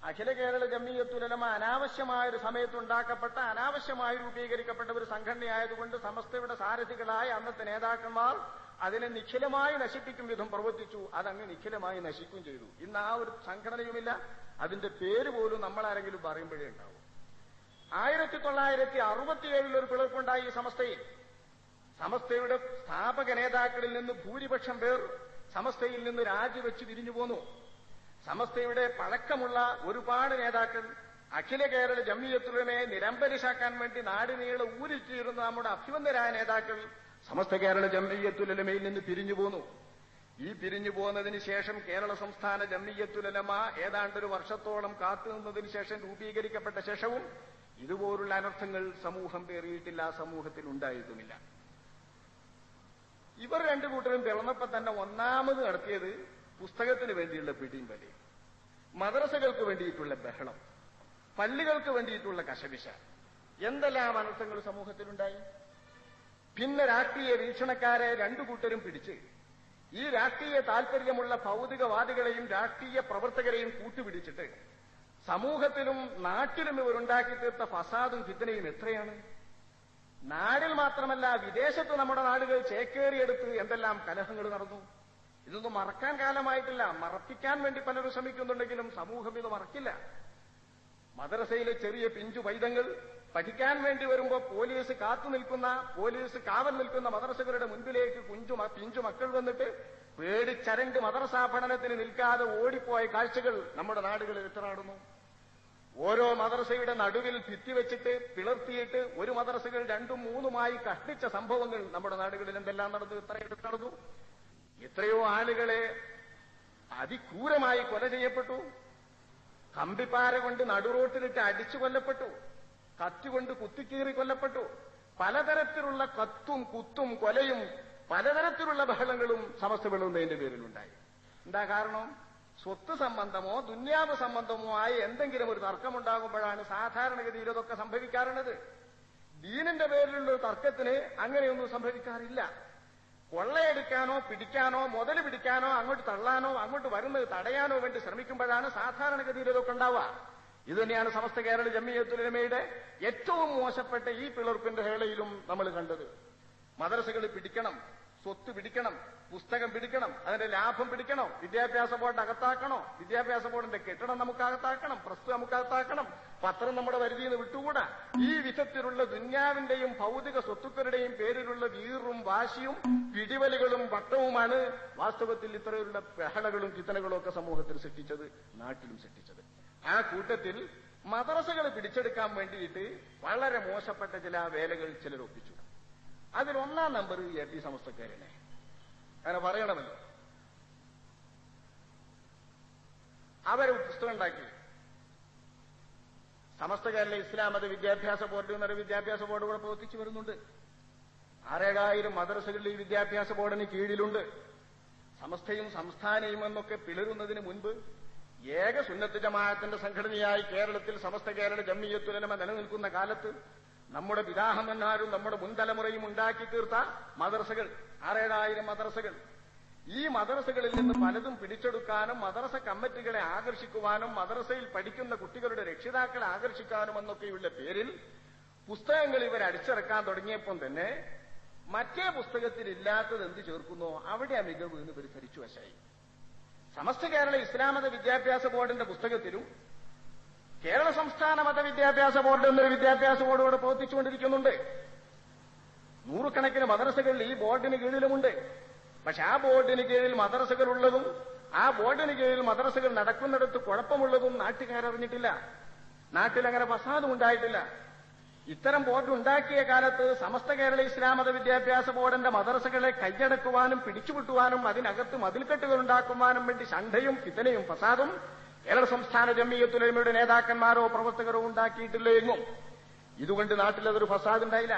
Speaker 1: അഖില കേരള ജംഇയ്യത്തുൽ ഉലമ അനാവശ്യമായ ഒരു സമയത്തുണ്ടാക്കപ്പെട്ട, അനാവശ്യമായി രൂപീകരിക്കപ്പെട്ട ഒരു സംഘടനയായതുകൊണ്ട് സമസ്തയുടെ സാരഥികളായ അന്നത്തെ നേതാക്കന്മാർ അതിനെ നിഖിലമായി നശിപ്പിക്കും വിധം പ്രവർത്തിച്ചു. അതങ്ങ് നിഖിലമായി നശിക്കുകയും ചെയ്തു. ഇന്ന് ആ ഒരു സംഘടനയുമില്ല. അതിന്റെ പേര് പോലും നമ്മളാരെങ്കിലും പറയുമ്പോഴേ ഉണ്ടാവും. 1967 ഒരു പിളർപ്പുണ്ടായി ഈ സമസ്തയിൽ. സമസ്തയുടെ സ്ഥാപക നേതാക്കളിൽ നിന്ന് ഭൂരിപക്ഷം പേർ സമസ്തയിൽ നിന്ന് രാജിവെച്ച് പിരിഞ്ഞു പോന്നു. സമസ്തയുടെ പഴക്കമുള്ള ഒരുപാട് നേതാക്കൾ അഖില കേരള ജംഇയ്യത്തുൽ ഉലമയെ നിലംപരിശാക്കാൻ വേണ്ടി നാടിനീളെ ഊരിച്ചിരുന്ന നമ്മുടെ അഭിവന്ദരായ നേതാക്കൾ സമസ്ത കേരള ജംഇയ്യത്തുൽ ഉലമയിൽ നിന്ന് പിരിഞ്ഞു പോന്നു. ഈ പിരിഞ്ഞു പോകുന്നതിന് ശേഷം കേരള സംസ്ഥാന ജംഇയ്യത്തുൽ ഉലമ ഏതാണ്ടൊരു വർഷത്തോളം കാത്തുനിന്നതിന് ശേഷം രൂപീകരിക്കപ്പെട്ട ശേഷവും ഇതുപോലുള്ള അനർത്ഥങ്ങൾ സമൂഹം പേറിയിട്ടില്ല, സമൂഹത്തിൽ ഉണ്ടായിട്ടുമില്ല. ഇവർ രണ്ടു കൂട്ടരും പിളർന്നപ്പോൾ തന്നെ ഒന്നാമത് നടത്തിയത് പുസ്തകത്തിന് വേണ്ടിയുള്ള പിടിയും വലിയും, മദ്രസകൾക്ക് വേണ്ടിയിട്ടുള്ള ബഹളം, പള്ളികൾക്ക് വേണ്ടിയിട്ടുള്ള കശപിശ, എന്തെല്ലാം അനർത്ഥങ്ങൾ സമൂഹത്തിലുണ്ടായി. പിന്നെ രാഷ്ട്രീയ വീക്ഷണക്കാരെ രണ്ടു കൂട്ടരും പിടിച്ച് ഈ രാഷ്ട്രീയ താൽപര്യമുള്ള ഭൗതികവാദികളെയും രാഷ്ട്രീയ പ്രവർത്തകരെയും കൂട്ടുപിടിച്ചിട്ട് സമൂഹത്തിലും നാട്ടിലും ഇവരുണ്ടാക്കി തീർത്ത ഫസാദും ഫിത്നയും എത്രയാണ്. നാടിൽ മാത്രമല്ല, വിദേശത്ത് നമ്മുടെ നാടുകൾ ചേക്കേറിയെടുത്ത് എന്തെല്ലാം കലഹങ്ങൾ നടന്നു. ഇതൊന്നും മറക്കാൻ കാലമായിട്ടില്ല. മറപ്പിക്കാൻ വേണ്ടി പലരും ശ്രമിക്കുന്നുണ്ടെങ്കിലും സമൂഹം ഇത് മറക്കില്ല. മദ്രസയിലെ ചെറിയ പിഞ്ചു പൈതങ്ങൾ പഠിക്കാൻ വേണ്ടി വരുമ്പോൾ പോലീസ് കാവൽ നിൽക്കുന്ന മദ്രസകളുടെ മുൻപിലേക്ക് പിഞ്ചു മക്കൾ വന്നിട്ട് പേടിച്ചരണ്ട് മദ്രസാ പഠനത്തിന് നിൽക്കാതെ ഓടിപ്പോയ കാഴ്ചകൾ നമ്മുടെ നാടുകളിൽ എത്ര നടന്നു. ഓരോ മദ്രസയുടെ നടുവിൽ ഭിത്തിവെച്ചിട്ട് പിളർത്തിയിട്ട് ഒരു മദ്രസകൾ 2ഉം 3ഉമായി കഷ്ടിച്ച സംഭവങ്ങൾ നമ്മുടെ നാടുകളിൽ എന്തെല്ലാം നടന്നു, നടന്നു. എത്രയോ ആളുകളെ അതിക്രൂരമായി കൊല ചെയ്യപ്പെട്ടു. കമ്പിപ്പാര കൊണ്ട് നടുറോട്ടിലിട്ട് അടിച്ചു കൊല്ലപ്പെട്ടു. കത്തുകൊണ്ട് കുത്തിക്കീറി കൊല്ലപ്പെട്ടു. പലതരത്തിലുള്ള കത്തും കുത്തും കൊലയും പലതരത്തിലുള്ള ബഹളങ്ങളും സമസ്ത വിളുന്നതിന്റെ പേരിലുണ്ടായി. എന്താ കാരണം? സ്വത്ത് സംബന്ധമോ ദുന്യാവ് സംബന്ധമോ ആയി എന്തെങ്കിലും ഒരു തർക്കമുണ്ടാകുമ്പോഴാണ് സാധാരണഗതിയിൽ ഇതൊക്കെ സംഭവിക്കാറുള്ളത്. ദീനിന്റെ പേരിലുള്ള ഒരു തർക്കത്തിന് അങ്ങനെയൊന്നും സംഭവിക്കാറില്ല. കൊള്ളയെടുക്കാനോ പിടിക്കാനോ മുതൽ പിടിക്കാനോ അങ്ങോട്ട് തള്ളാനോ അങ്ങോട്ട് വരുന്നത് തടയാനോ വേണ്ടി ശ്രമിക്കുമ്പോഴാണ് സാധാരണഗതിയിൽ ഇതൊക്കെ ഉണ്ടാവുക. ഇതുതന്നെയാണ് സമസ്ത കേരള ജംഇയ്യത്തുൽ ഉലമയുടെ ഏറ്റവും മോശപ്പെട്ട ഈ പിളർപ്പിന്റെ വേളയിലും നമ്മൾ കണ്ടത്. മദ്രസകൾ പിടിക്കണം, സ്വത്ത് പിടിക്കണം, പുസ്തകം പിടിക്കണം, അതിന്റെ ലാഭം പിടിക്കണം, വിദ്യാഭ്യാസ ബോർഡ് അകത്താക്കണോ, വിദ്യാഭ്യാസ ബോർഡിന്റെ കെട്ടിടം നമുക്ക് അകത്താക്കണം, പ്രസ് നമുക്ക് അകത്താക്കണം, പത്രം നമ്മുടെ വരുതിയിൽ നിന്ന് വിട്ടുകൂടാ. ഈ വിധത്തിലുള്ള ദുന്യാവിന്റെയും ഭൗതിക സ്വത്തുക്കളുടെയും പേരിലുള്ള വീറും വാശിയും പിടിവലികളും വട്ടവുമാണ് വാസ്തവത്തിൽ ഇത്തരത്തിലുള്ള ബഹളകളും കിത്തനകളും ഒക്കെ സമൂഹത്തിൽ സൃഷ്ടിച്ചത്, നാട്ടിലും സൃഷ്ടിച്ചത്. ആ കൂട്ടത്തിൽ മദ്രസകൾ പിടിച്ചെടുക്കാൻ വേണ്ടിയിട്ട് വളരെ മോശപ്പെട്ട ചില വേലകൾ ചിലർ ഒപ്പിച്ചു. അതിൽ ഒന്നാം നമ്പർ AP സമസ്തക്കാരനെ അങ്ങനെ പറയണമല്ലോ. അവരെ പുസ്തകം ഉണ്ടാക്കി. സമസ്ത കേരള ഇസ്ലാം മത വിദ്യാഭ്യാസ ബോർഡ് എന്നൊരു വിദ്യാഭ്യാസ ബോർഡ് കൂടെ പ്രവർത്തിച്ചു വരുന്നുണ്ട്. 6,000 മദ്രസകളിൽ ഈ വിദ്യാഭ്യാസ ബോർഡിന് കീഴിലുണ്ട്. സമസ്തയും സംസ്ഥാനയും എന്നൊക്കെ പിളരുന്നതിന് മുൻപ് ഏക സുന്നത്ത് ജമാഅത്തിന്റെ സംഘടനയായി കേരളത്തിൽ സമസ്ത കേരള ജംഇയ്യത്തുൽ ഉലമ നിലനിൽക്കുന്ന കാലത്ത് നമ്മുടെ പിതാമഹന്മാരും നമ്മുടെ മുൻതലമുറയും ഉണ്ടാക്കി തീർത്ത മദ്രസകൾ 6,000 മദ്രസകൾ. ഈ മദ്രസകളിൽ നിന്ന് പലതും പിടിച്ചെടുക്കാനും മദ്രസ കമ്മിറ്റികളെ ആകർഷിക്കുവാനും മദ്രസയിൽ പഠിക്കുന്ന കുട്ടികളുടെ രക്ഷിതാക്കളെ ആകർഷിക്കാനും എന്നൊക്കെയുള്ള പേരിൽ പുസ്തകങ്ങൾ ഇവർ അടിച്ചിറക്കാൻ തുടങ്ങിയപ്പോൾ തന്നെ മറ്റേ പുസ്തകത്തിൽ ഇല്ലാത്തത് എന്ത് ചേർക്കുന്നോ അവിടെ ആ മികവ് എന്ന് ഇവർ ധരിച്ചു വശായി. സമസ്ത കേരള ഇസ്ലാം മത വിദ്യാഭ്യാസ ബോർഡിന്റെ പുസ്തകത്തിലും കേരള സംസ്ഥാന മതവിദ്യാഭ്യാസ ബോർഡ് എന്നൊരു വിദ്യാഭ്യാസ ബോർഡോടെ പ്രവർത്തിച്ചുകൊണ്ടിരിക്കുന്നുണ്ട്. 100 കണക്കിന് മദ്രസകൾ ഈ ബോർഡിന് കീഴിലുമുണ്ട്. പക്ഷെ ആ ബോർഡിന് കീഴിൽ മദ്രസകൾ ഉള്ളതും ആ ബോർഡിന് കീഴിൽ മദ്രസകൾ നടക്കുന്നിടത്ത് കുഴപ്പമുള്ളതും നാട്ടുകാരറിഞ്ഞിട്ടില്ല. നാട്ടിലങ്ങനെ ഫസാദും ഉണ്ടായിട്ടില്ല. ഇത്തരം ബോർഡ് ഉണ്ടാക്കിയ കാലത്ത് സമസ്ത കേരള ഇസ്ലാം മത വിദ്യാഭ്യാസ ബോർഡിന്റെ മദ്രസകളെ കൈയടക്കുവാനും പിടിച്ചുവിട്ടുവാനും അതിനകത്ത് മതിൽക്കെട്ടുകൾ ഉണ്ടാക്കുവാനും വേണ്ടി ശണ്ഠയും ഫിതനയും ഫസാദും കേരള സംസ്ഥാന ജംഇയ്യത്തുൽ ഉലമയുടെ നേതാക്കന്മാരോ പ്രവർത്തകരോ ഉണ്ടാക്കിയിട്ടില്ല എങ്ങും. ഇതുകൊണ്ട് നാട്ടിലതൊരു ഫസാദ് ഉണ്ടായില്ല.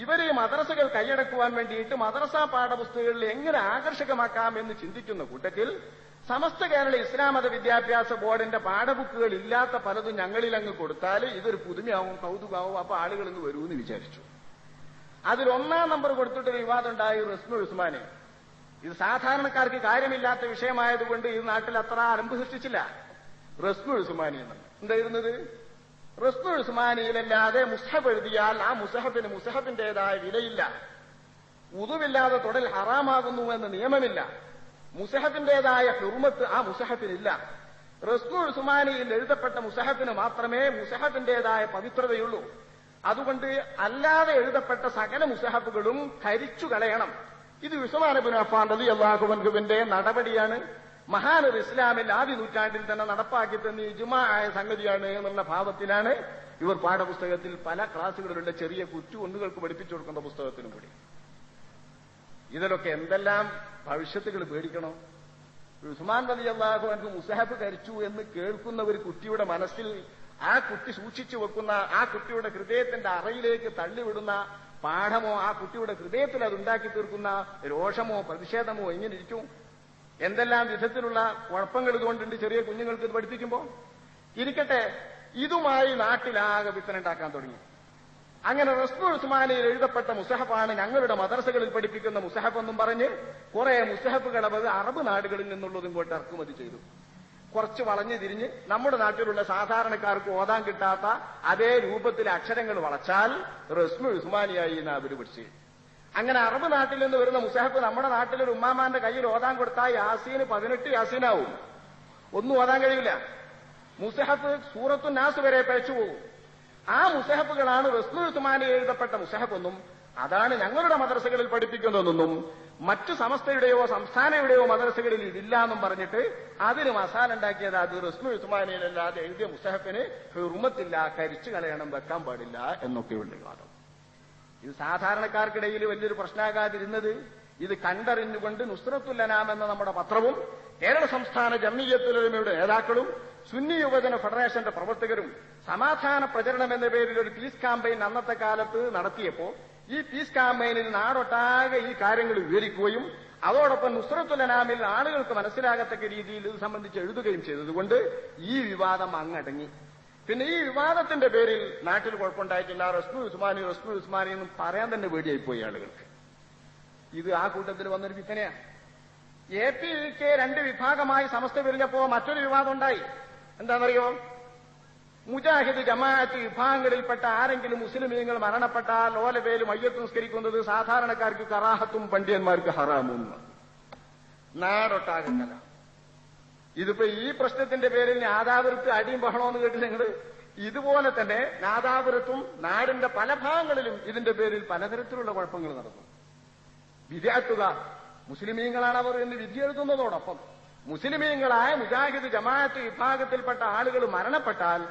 Speaker 1: ഇവര് മദ്രസകൾ കൈയടക്കുവാൻ വേണ്ടിയിട്ട് മദ്രസ പാഠപുസ്തകങ്ങളിൽ എങ്ങനെ ആകർഷകമാക്കാം എന്ന് ചിന്തിക്കുന്ന കൂട്ടത്തിൽ സമസ്ത കേരള ഇസ്ലാം മത വിദ്യാഭ്യാസ ബോർഡിന്റെ പാഠബുക്കുകൾ ഇല്ലാത്ത പലതും ഞങ്ങളിൽ അങ്ങ് കൊടുത്താൽ ഇതൊരു പുതുമയാവും കൗതുകമാവും, അപ്പൊ ആളുകൾ ഇങ്ങ് വരുമെന്ന് വിചാരിച്ചു. അതിൽ 1-ാം നമ്പർ കൊടുത്തിട്ട് വിവാദം ഉണ്ടായി റസ്മുൽ ഉസ്മാനി. ഇത് സാധാരണക്കാർക്ക് കാര്യമില്ലാത്ത വിഷയമായതുകൊണ്ട് ഈ നാട്ടിൽ അത്ര അലമ്പ് സൃഷ്ടിച്ചില്ല. റസ്മുൽ ഉസ്മാനി എന്നാണ് എന്തായിരുന്നത്? റസ്മുൽ ഉസ്മാനിയിലല്ലാതെ മുസ്ഹഫ് എഴുതിയാൽ ആ മുസഹഫിന് മുസഹഫിന്റേതായ വിലയില്ല. ഉദുവില്ലാതെ തൊടൽ ഹറാമാകുന്നുവെന്ന് നിയമമില്ല. മുസഹഫിന്റേതായ ഹുർമത്ത് ആ മുസഹഫിനില്ല. റസ്മുൽ ഉസ്മാനിയിൽ എഴുതപ്പെട്ട മുസഹഫിന് മാത്രമേ മുസഹഫിന്റേതായ പവിത്രതയുള്ളൂ. അതുകൊണ്ട് അല്ലാതെ എഴുതപ്പെട്ട സകല മുസഹഫുകളും കരിച്ചു കളയണം. ഇത് ഉസ്മാൻ ഇബ്നു അഫ്ഫാൻ റളിയല്ലാഹു അൻഹുവിന്റെ നടപടിയാണ്. മഹാനർ ഇസ്ലാമിൽ ആദ്യ നൂറ്റാണ്ടിൽ തന്നെ നടപ്പാക്കി തന്നെ ഇജ്മാ ആയ സംഗതിയാണ് എന്നുള്ള ഭാവത്തിലാണ് ഇവർ പാഠപുസ്തകത്തിൽ പല ക്ലാസുകളിലുള്ള ചെറിയ കുറ്റുകൊണ്ടുകൾക്ക് പഠിപ്പിച്ചു കൊടുക്കുന്ന പുസ്തകത്തിനും കൂടി. ഇതിലൊക്കെ എന്തെല്ലാം ഭവിഷ്യത്തുകൾ പേടിക്കണോ? ഉസ്മാൻ റളിയല്ലാഹു അൻഹു മുസഹഫ് കരിച്ചു എന്ന് കേൾക്കുന്ന ഒരു കുട്ടിയുടെ മനസ്സിൽ ആ കുട്ടി സൂക്ഷിച്ചു വെക്കുന്ന ആ കുട്ടിയുടെ ഹൃദയത്തിന്റെ അറയിലേക്ക് തള്ളിവിടുന്ന പാഠമോ ആ കുട്ടിയുടെ ഹൃദയത്തിൽ അതുണ്ടാക്കി തീർക്കുന്ന രോഷമോ പ്രതിഷേധമോ എങ്ങനെ ഇരിക്കും? എന്തെല്ലാം വിധത്തിലുള്ള കുഴപ്പങ്ങൾ ഇതുകൊണ്ടുണ്ട് ചെറിയ കുഞ്ഞുങ്ങൾക്ക് ഇത് പഠിപ്പിക്കുമ്പോൾ. ഇരിക്കട്ടെ, ഇതുമായി നാട്ടിലാകെ വിത്തനുണ്ടാക്കാൻ തുടങ്ങി. അങ്ങനെ റസ്മുൽ ഉസ്മാനിയിൽ എഴുതപ്പെട്ട മുസഹഫാണ് ഞങ്ങളുടെ മദ്രസകളിൽ പഠിപ്പിക്കുന്ന മുസഹഫ് എന്നും പറഞ്ഞ് കുറെ മുസഹഫുകൾ അവർ അറബ് നാടുകളിൽ നിന്നുള്ളതും കൊണ്ട് ഇറക്കുമതി ചെയ്തു. കുറച്ച് വളഞ്ഞു തിരിഞ്ഞ് നമ്മുടെ നാട്ടിലുള്ള സാധാരണക്കാർക്ക് ഓതാൻ കിട്ടാത്ത അതേ രൂപത്തിലെ അക്ഷരങ്ങൾ വളച്ചാൽ റസ്മുൽ ഉസ്മാനിയായി എന്ന് അവർ പിടിച്ച്. അങ്ങനെ അറബ് നാട്ടിൽ നിന്ന് വരുന്ന മുസഹഫ് നമ്മുടെ നാട്ടിലൊരു ഉമ്മാമാന്റെ കയ്യിൽ ഓതാൻ കൊടുത്താൽ യാസീന് 18 യാസീനാവും. ഒന്നും ഓതാൻ കഴിയില്ല. മുസഹഫ് സൂറത്തു നാസ് വരെ പഴച്ചു പോകും. ആ മുസഹഫുകളാണ് റസ്മുൽ ഉസ്മാനി എഴുതപ്പെട്ട മുസഹഫെന്നും അതാണ് ഞങ്ങളുടെ മദ്രസകളിൽ പഠിപ്പിക്കുന്നതെന്നും മറ്റു സമസ്തയുടെയോ സംസ്ഥാനയുടെയോ മദ്രസകളിൽ ഇതില്ല എന്നും പറഞ്ഞിട്ട് അതിന് മസാല ഉണ്ടാക്കിയത് അത് റസ്മുൽ ഉസ്മാനിയിലല്ലാതെ എഴുതിയ മുസഹഫിന് ഹുർമത്തില്ല, കരിച്ചു കളയണം, വെക്കാൻ പാടില്ല എന്നൊക്കെയുള്ള വാദം. ഇത് സാധാരണക്കാർക്കിടയിൽ വലിയൊരു പ്രശ്നമാകാതിരുന്നത് ഇത് കണ്ടറിഞ്ഞുകൊണ്ട് നുസ്രത്തുൽ അനാം എന്ന നമ്മുടെ പത്രവും കേരള സംസ്ഥാന ജംഇയ്യത്തുൽ ഉലമയുടെ നേതാക്കളും സുന്നി യുവജന ഫെഡറേഷന്റെ പ്രവർത്തകരും സമാധാന പ്രചരണം എന്ന പേരിൽ ഒരു പീസ് ക്യാമ്പയിൻ അന്നത്തെ കാലത്ത് നടത്തിയപ്പോ ഈ പീസ് ക്യാമ്പയിനിൽ നാടൊട്ടാകെ ഈ കാര്യങ്ങൾ വിവരിക്കുകയും അതോടൊപ്പം നുസ്രത്തുൽ അനാമിൽ ആളുകൾക്ക് മനസ്സിലാകത്തക്ക രീതിയിൽ ഇത് സംബന്ധിച്ച് എഴുതുകയും ചെയ്തതുകൊണ്ട് ഈ വിവാദം അങ്ങടങ്ങി. പിന്നെ ഈ വിവാദത്തിന്റെ പേരിൽ നാട്ടിൽ കുഴപ്പമുണ്ടായിട്ടില്ല, റസ്മി ഉസ്മാനി എന്നും പറയാൻ തന്നെ പേടിയായിപ്പോയി ആളുകൾക്ക്. ഇത് ആ കൂട്ടത്തിൽ വന്നൊരു ഫിത്തനയാണ്. APK 2 വിഭാഗമായി സമസ്ത പിരിഞ്ഞപ്പോ മറ്റൊരു വിവാദം ഉണ്ടായി. എന്താണെന്നറിയോ? മുജാഹിദ് ജമാഅത്ത് വിഭാഗങ്ങളിൽപ്പെട്ട ആരെങ്കിലും മുസ്ലിമീങ്ങൾ മരണപ്പെട്ടാൽ ഓല പേര് മയ്യത്ത് നിസ്കരിക്കുന്നത് സാധാരണക്കാർക്ക് കറാഹത്തും പണ്ഡിതന്മാർക്ക് ഹറാമും. നാടൊട്ടാകെ കല. ഇതിപ്പോ ഈ പ്രശ്നത്തിന്റെ പേരിൽ നാദാപുരത്ത് അടിയും ബഹളമെന്ന് കേട്ടില്ല നിങ്ങൾ? ഇതുപോലെ തന്നെ നാദാപുരത്തും നാടിന്റെ പല ഭാഗങ്ങളിലും ഇതിന്റെ പേരിൽ പലതരത്തിലുള്ള കുഴപ്പങ്ങൾ നടന്നു. വിദ്യാർത്ഥികൾ മുസ്ലിമീങ്ങളാണ് അവർ എന്ന് വിധി എഴുതുന്നതോടൊപ്പം മുസ്ലിമീങ്ങളായ മുജാഹിദ് ജമാഅത്ത് വിഭാഗത്തിൽപ്പെട്ട ആളുകൾ മരണപ്പെട്ടാൽ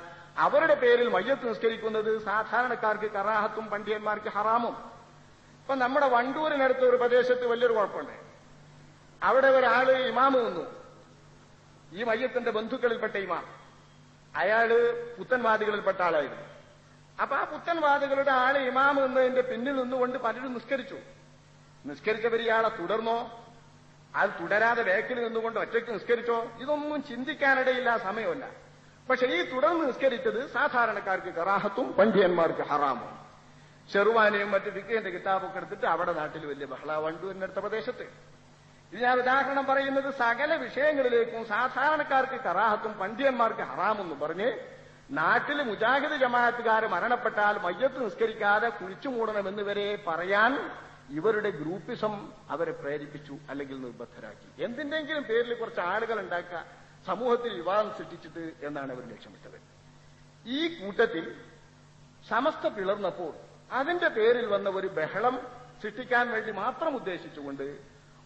Speaker 1: അവരുടെ പേരിൽ മയ്യത്ത് നിസ്കരിക്കുന്നത് സാധാരണക്കാർക്ക് കറാഹത്തും പണ്ഡിതന്മാർക്ക് ഹറാമും. ഇപ്പൊ നമ്മുടെ വണ്ടൂരിനടുത്ത് ഒരു പ്രദേശത്ത് വലിയൊരു കുഴപ്പമുണ്ട്. അവിടെ ഒരാള് ഇമാമ് നിന്നു, ഈ മയ്യത്തിന്റെ ബന്ധുക്കളിൽപ്പെട്ട ഇമാം. അയാള് പുത്തൻവാദികളിൽപ്പെട്ട ആളായിരുന്നു. അപ്പൊ ആ പുത്തൻവാദികളുടെ ആള് ഇമാമ് നിന്നതിന്റെ പിന്നിൽ നിന്നുകൊണ്ട് പലരും നിസ്കരിച്ചവർ ഇയാളെ തുടർന്നോ, അത് തുടരാതെ ബാക്കിൽ നിന്നുകൊണ്ട് ഒറ്റയ്ക്ക് നിസ്കരിച്ചോ, ഇതൊന്നും ചിന്തിക്കാനിടയില്ല, സമയമല്ല. പക്ഷെ ഈ തുടർന്ന് നിസ്കരിച്ചത് സാധാരണക്കാർക്ക് കറാഹത്തും പണ്ഡിതന്മാർക്ക് ഹറാമും. ഷെർവാനിയും മറ്റ് ഫിഖിന്റെ കിതാബൊക്കെ എടുത്തിട്ട് അവിടെ നാട്ടിൽ വലിയ ബഹള. വണ്ടൂരിനടുത്ത പ്രദേശത്ത് ഇത് ഞാൻ ഉദാഹരണം പറയുന്നത് സകല വിഷയങ്ങളിലേക്കും സാധാരണക്കാർക്ക് കറാഹത്തും പണ്ഡിതന്മാർക്ക് ഹറാമെന്ന് പറഞ്ഞ് നാട്ടിൽ മുജാഹിദ് ജമാഅത്തുകാർ മരണപ്പെട്ടാൽ മയ്യത്ത് നിസ്കരിക്കാതെ കുഴിച്ചു മൂടണമെന്ന് വരെ പറയാൻ ഇവരുടെ ഗ്രൂപ്പിസം അവരെ പ്രേരിപ്പിച്ചു, അല്ലെങ്കിൽ നിർബന്ധരാക്കി. എന്തിന്റെങ്കിലും പേരിൽ കുറച്ച് ആളുകൾ ഉണ്ടാക്കുക, സമൂഹത്തിൽ വിവാദം സൃഷ്ടിച്ചിട്ട് എന്നാണ് അവർ ലക്ഷ്യമിട്ടത്. ഈ കൂട്ടത്തിൽ സമസ്ത പിളർന്നപ്പോൾ അതിന്റെ പേരിൽ വന്ന ഒരു ബഹളം സൃഷ്ടിക്കാൻ വേണ്ടി മാത്രം ഉദ്ദേശിച്ചുകൊണ്ട്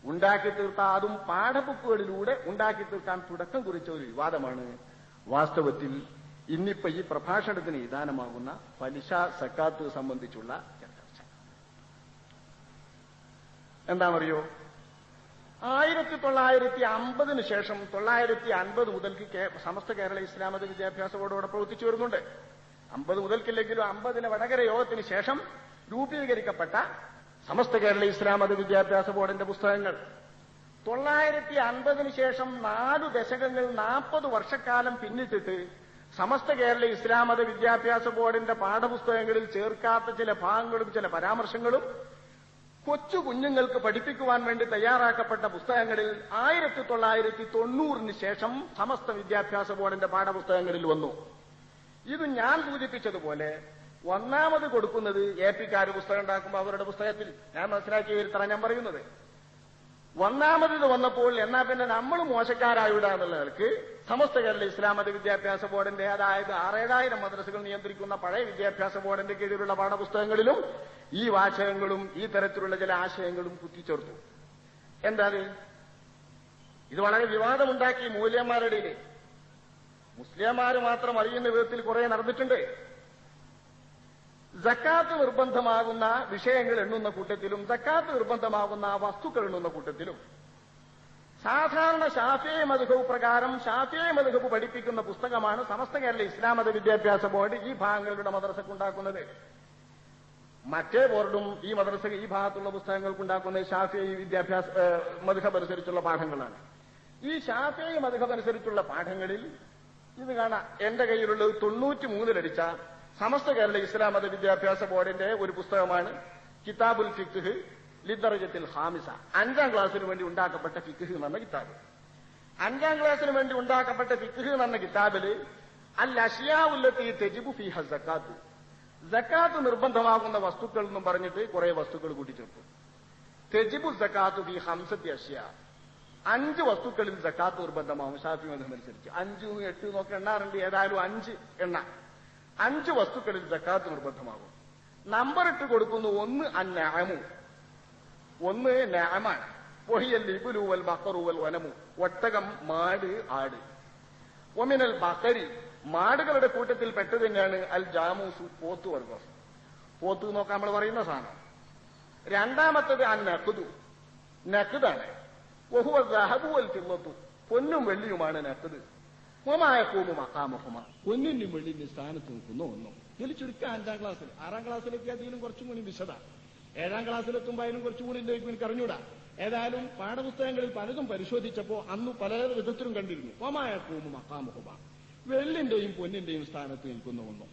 Speaker 1: ഉണ്ടാക്കി തീർത്ത, അതും പാഠബുക്കുകളിലൂടെ ഉണ്ടാക്കി തീർക്കാൻ തുടക്കം കുറിച്ച ഒരു വിവാദമാണ് വാസ്തവത്തിൽ ഇന്നിപ്പോ ഈ പ്രഭാഷണത്തിന് നിദാനമാകുന്ന പലിശ സക്കാത്ത് സംബന്ധിച്ചുള്ള ചർച്ച. എന്താണെന്നറിയോ? 1950 ശേഷം 950 മുതൽക്ക് സമസ്ത കേരള ഇസ്ലാമത വിദ്യാഭ്യാസ ബോർഡ് ഇവിടെ പ്രവർത്തിച്ചു വരുന്നുണ്ട്. 50 മുതൽക്കില്ലെങ്കിലും 50 വടകര യോഗത്തിന് ശേഷം രൂപീകരിക്കപ്പെട്ട സമസ്ത കേരള ഇസ്ലാമത വിദ്യാഭ്യാസ ബോർഡിന്റെ പുസ്തകങ്ങൾ 950 ശേഷം 4 ദശകങ്ങൾ 40 വർഷക്കാലം പിന്നിട്ടിട്ട് സമസ്ത കേരള ഇസ്ലാമത വിദ്യാഭ്യാസ ബോർഡിന്റെ പാഠപുസ്തകങ്ങളിൽ ചേർക്കാത്ത ചില ഭാഗങ്ങളും ചില പരാമർശങ്ങളും കൊച്ചു കുഞ്ഞുങ്ങൾക്ക് പഠിപ്പിക്കുവാൻ വേണ്ടി തയ്യാറാക്കപ്പെട്ട പുസ്തകങ്ങളിൽ 1990 ശേഷം സമസ്ത വിദ്യാഭ്യാസ ബോർഡിന്റെ പാഠപുസ്തകങ്ങളിൽ വന്നു. ഇത് ഞാൻ സൂചിപ്പിച്ചതുപോലെ ഒന്നാമത് കൊടുക്കുന്നത് APക്കാര് പുസ്തകം ഉണ്ടാക്കുമ്പോൾ അവരുടെ പുസ്തകത്തിൽ ഞാൻ മനസ്സിലാക്കിയ ഒരു ഞാൻ പറയുന്നത്. ഒന്നാമത് ഇത് വന്നപ്പോൾ എന്നാ പിന്നെ നമ്മൾ മോശക്കാരായിട എന്നുള്ള നിലക്ക് സമസ്ത കേരള ഇസ്ലാമത വിദ്യാഭ്യാസ ബോർഡിന്റെ, അതായത് 6,000 മദ്രസകൾ നിയന്ത്രിക്കുന്ന പഴയ വിദ്യാഭ്യാസ ബോർഡിന്റെ കീഴിലുള്ള പാഠപുസ്തകങ്ങളിലും ഈ വാചകങ്ങളും ഈ തരത്തിലുള്ള ചില ആശയങ്ങളും കുത്തിച്ചേർത്തു. എന്താ ഇത് വളരെ വിവാദമുണ്ടാക്കി മൂല്യന്മാരുടെ ഇടയിൽ. മുസ്ലിംമാര് മാത്രം അറിയുന്ന വിധത്തിൽ കുറെ നടന്നിട്ടുണ്ട്. സക്കാത്ത് നിർബന്ധമാകുന്ന വിഷയങ്ങൾ എണ്ണുന്ന കൂട്ടത്തിലും സക്കാത്ത് നിർബന്ധമാകുന്ന വസ്തുക്കൾ എണ്ണുന്ന കൂട്ടത്തിലും സാധാരണ ശാഫിഈ മദ്ഹബ് പ്രകാരം ശാഫിഈ മദ്ഹബ് പഠിപ്പിക്കുന്ന പുസ്തകമാണ് സമസ്ത കേരള ഇസ്ലാമത വിദ്യാഭ്യാസ ബോർഡ് ഈ ഭാഗങ്ങളുടെ മദ്രസക്കുണ്ടാക്കുന്നത്. മറ്റേ ബോർഡും ഈ മദ്രസ ഈ ഭാഗത്തുള്ള പുസ്തകങ്ങൾക്കുണ്ടാക്കുന്നത് ശാഫിഈ വിദ്യാഭ്യാസ മദ്ഹബ് അനുസരിച്ചുള്ള പാഠങ്ങളാണ്. ഈ ശാഫിഈ മദ്ഹബ് അനുസരിച്ചുള്ള പാഠങ്ങളിൽ ഇത് കാണാം. എന്റെ കയ്യിലുള്ളത് 93 അടിച്ച സമസ്ത കേരള ഇസ്ലാമത വിദ്യാഭ്യാസ ബോർഡിന്റെ ഒരു പുസ്തകമാണ് കിതാബുൽ ഫിഖ് ലിദ്ദറജത്തിൽ ഖാമിസ. 5ാം ക്ലാസ്സിന് വേണ്ടി ഉണ്ടാക്കപ്പെട്ട ഫിഖ് എന്ന് പറഞ്ഞ കിതാബ്. 5ാം ക്ലാസ്സിന് വേണ്ടി ഉണ്ടാക്കപ്പെട്ട ഫിഖ് എന്ന് പറഞ്ഞ കിതാബില് അൽ അഷ്യാഉല്ലത്തി തജിബു ഫീഹ സക്കാത്ത്, സക്കാത്ത് നിർബന്ധമാകുന്ന വസ്തുക്കൾ എന്നും പറഞ്ഞിട്ട് കുറെ വസ്തുക്കൾ കൂട്ടിച്ചേർത്തു. തജിബു സക്കാത്തു ഫീ 5 അഷ്യാ, 5 വസ്തുക്കളിൽ സക്കാത്ത് നിർബന്ധമാകും ശാഫിഈ മദ്ഹബ് അനുസരിച്ച്. 5, 8 എന്നൊക്കെ എണ്ണാറുണ്ട്, ഏതായാലും 5 എണ്ണ. 5 വസ്തുക്കളിൽ സക്കാത്ത് നിർബന്ധമാകും. നമ്പർ ഇട്ട് കൊടുക്കുന്നു. 1 അന്നഅമു, 1 നഅമാണ്. വഹിയൽ ഇബ്ലു വൽ ബഖറു വൽ വനമു, ഒട്ടകം, മാട്, ആട്. വമിനൽ ബഖരി, മാടുകളുടെ കൂട്ടത്തിൽ പെട്ടത് തന്നെയാണ് അൽ ജാമൂസു, പോത്ത് വർഗം. പോത്ത് നോക്കാൻ നമ്മൾ പറയുന്ന സാധനം. രണ്ടാമത്തത് അൻ നഖ്ദു, നഖ്ദാണ്. വഹുവ ദഹബു വൽ ഫില്ലത്തു, പൊന്നും വെള്ളിയുമാണ് നഖ്ദ്. വമായഖൂമു മഖാമഹുമ, പൊന്നിന്റെയും വെള്ളിന്റെയും സ്ഥാനത്ത് നിൽക്കുന്ന ഒന്നും. ഇതിൽ ചുരുക്കം 5ാം ക്ലാസ്സിൽ. 6ാം ക്ലാസ്സിലെത്തി അതിലും കുറച്ചും കൂടി വിശദ.
Speaker 2: 7ാം ക്ലാസ്സിലെത്തുമ്പോൾ അതിനും കുറച്ചുകൂടി എനിക്ക് അറിഞ്ഞൂടാ. ഏതായാലും പാഠപുസ്തകങ്ങളിൽ പലതും പരിശോധിച്ചപ്പോ അന്ന് പല വിധത്തിലും കണ്ടിരുന്നു. ഒമായക്കൂമു മഖാമുഹുമ, വെള്ളിന്റെയും പൊന്നിന്റെയും സ്ഥാനത്ത് നിൽക്കുന്ന ഒന്നും.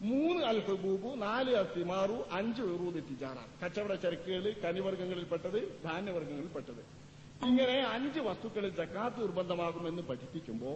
Speaker 2: 3 അൽ ഹുബൂബു, 4 അസിമാറു, 5 ഉറൂദ് തിജാറ, കച്ചവട ചരക്കുകൾ, കനിവർഗ്ഗങ്ങളിൽപ്പെട്ടത്, ധാന്യവർഗ്ഗങ്ങളിൽപ്പെട്ടത്. ഇങ്ങനെ 5 വസ്തുക്കളിൽ സക്കാത്ത് നിർബന്ധമാകുമെന്ന് പഠിപ്പിക്കുമ്പോ